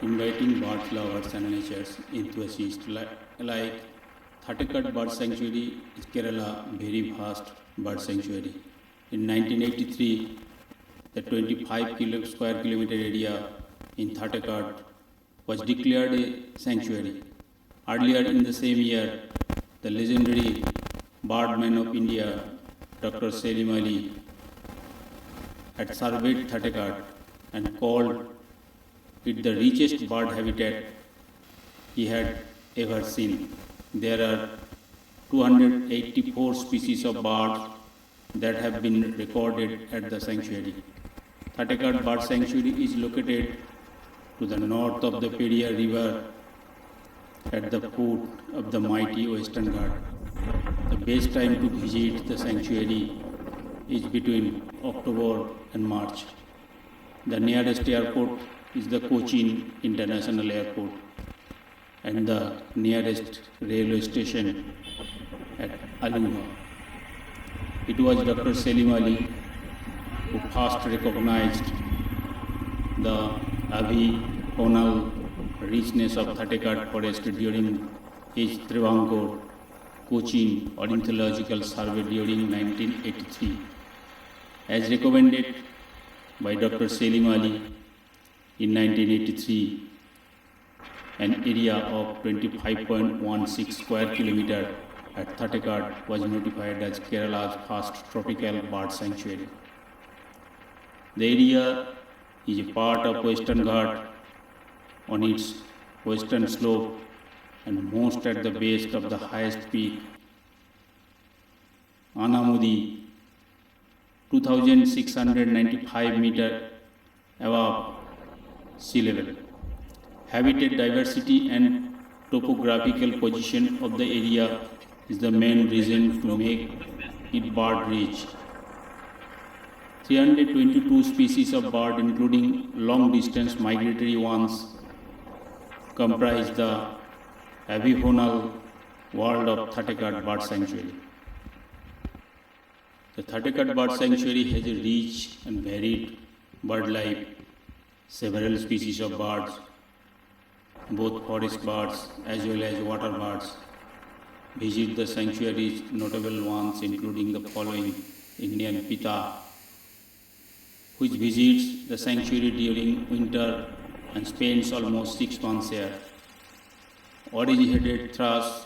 inviting bird lovers and nature enthusiasts like Thattekad Bird Sanctuary is Kerala very vast bird sanctuary. In 1983, the 25 square kilometer area in Thattekad was declared a sanctuary. Earlier in the same year, the legendary birdman of India, Dr. Selim Ali, had surveyed Thattekad and called it the richest bird habitat he had ever seen. There are 284 species of birds that have been recorded at the sanctuary. Thattekad Bird Sanctuary is located to the north of the Periyar River at the foot of the mighty Western Ghat. The best time to visit the sanctuary is between October and March. The nearest airport is the Cochin International Airport and the nearest railway station at Aluva. It was Dr. Selim Ali who first recognized the avifaunal richness of Thattekad forest during his Travancore Cochin Ornithological Survey during 1983. As recommended by Dr. Selim Ali in 1983, an area of 25.16 square kilometer at Thattekad was notified as Kerala's first tropical bird sanctuary. The area is a part of Western Ghat on its western slope and most at the base of the highest peak, Anamudi, 2,695 meters above sea level. Habitat diversity and topographical position of the area is the main reason to make it bird rich. 322 species of bird, including long distance migratory ones, comprise the avifaunal world of Thattekad Bird Sanctuary. The Thattekad Bird Sanctuary has a rich and varied bird life. Several species of birds, both forest birds as well as water birds, visit the sanctuary's notable ones including the following: Indian Pita, which visits the sanctuary during winter and spends almost 6 months here. Orange-headed thrush,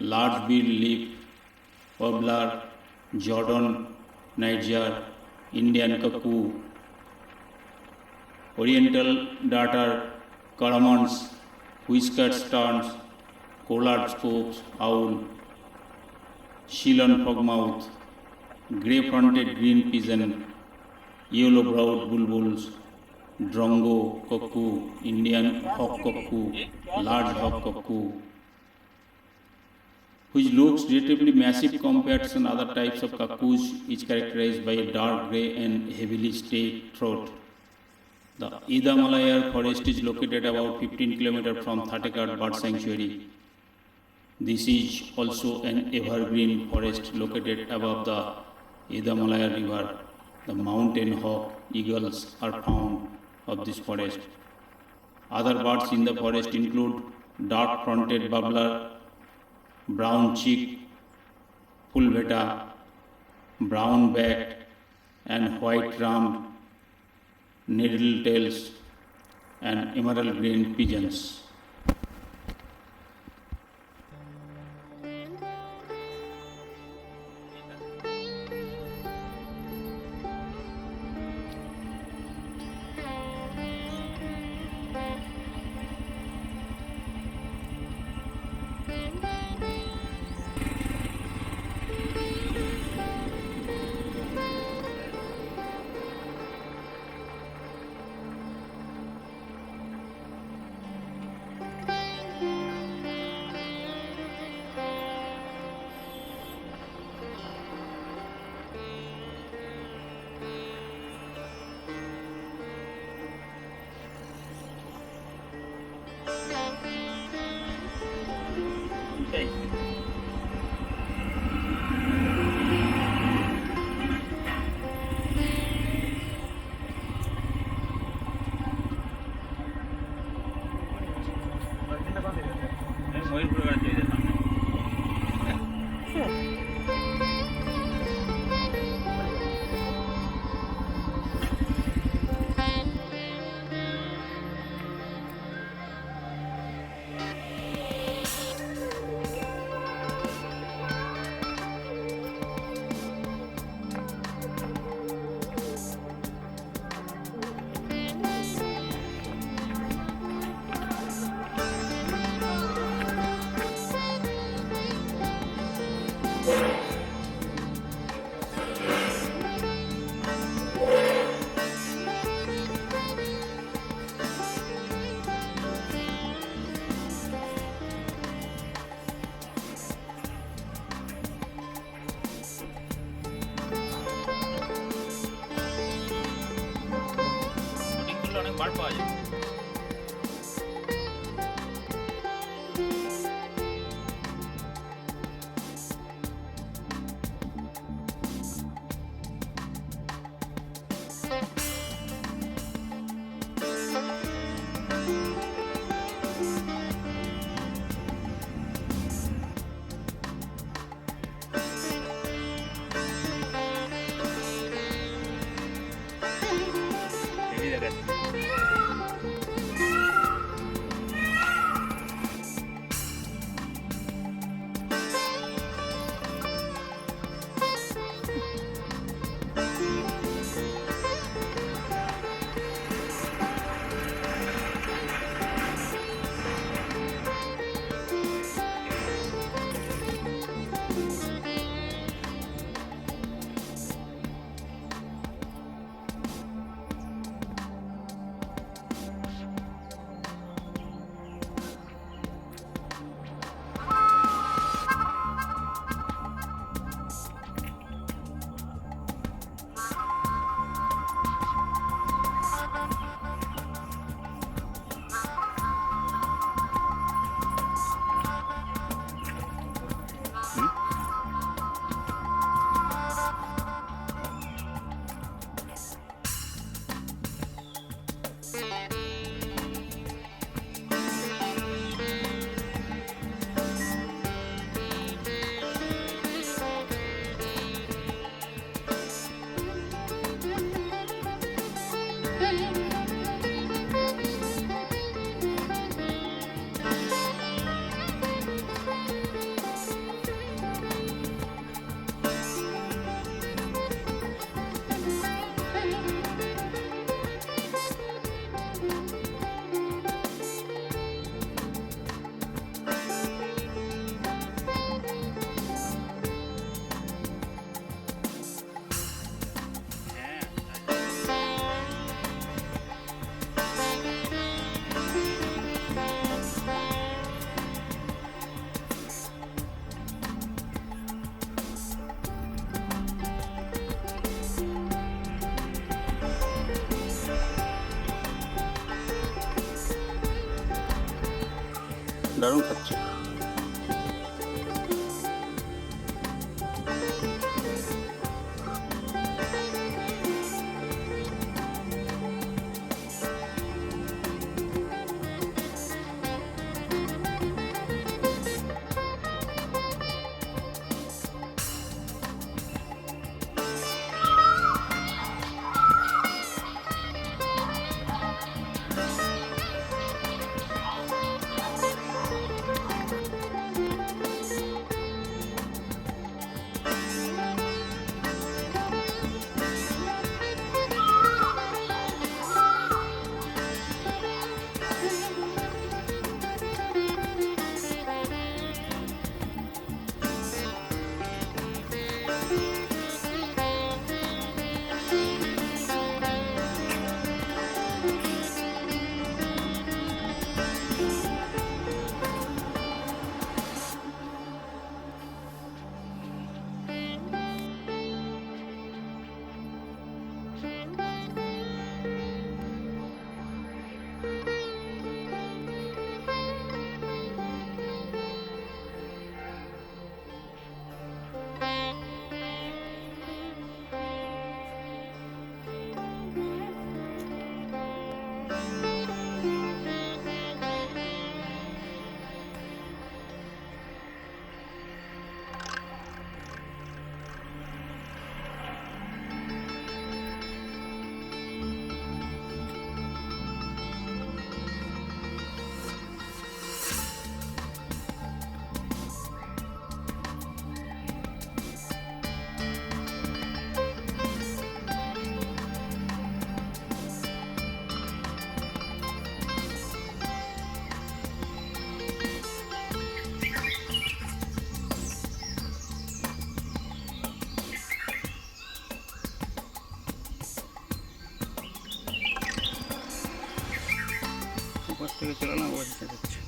large-billed leaf warbler, Jordan Niger, Indian cuckoo, Oriental darter, cormorants, whiskered terns, collared scopes, owl, Ceylon frogmouth, grey-fronted green pigeon, yellow-browed bulbuls, drongo cuckoo, Indian hawk cuckoo, large hawk cuckoo, which looks relatively massive compared to some other types of cuckoos, is characterized by a dark grey and heavily staked throat. The Idamalaya forest is located about 15 km from Thattekad Bird Sanctuary. This is also an evergreen forest located above the Idamalaya River. The mountain hawk, eagles are found of this forest. Other birds in the forest include dark-fronted warbler, brown-cheeked pulvetta, brown-backed and white-rummed needletails, and emerald green pigeons. ময়ূরপুর গাড়ি এই যে সামনে। Shooting করলে অনেক বার পাওয়া যায়। Heavy দেখাচ্ছে। দারুণ খাচ্ছে। পাশ থেকে চালালাম আবার হেঁটে যাচ্ছে।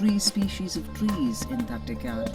Three species of trees in Thakkad.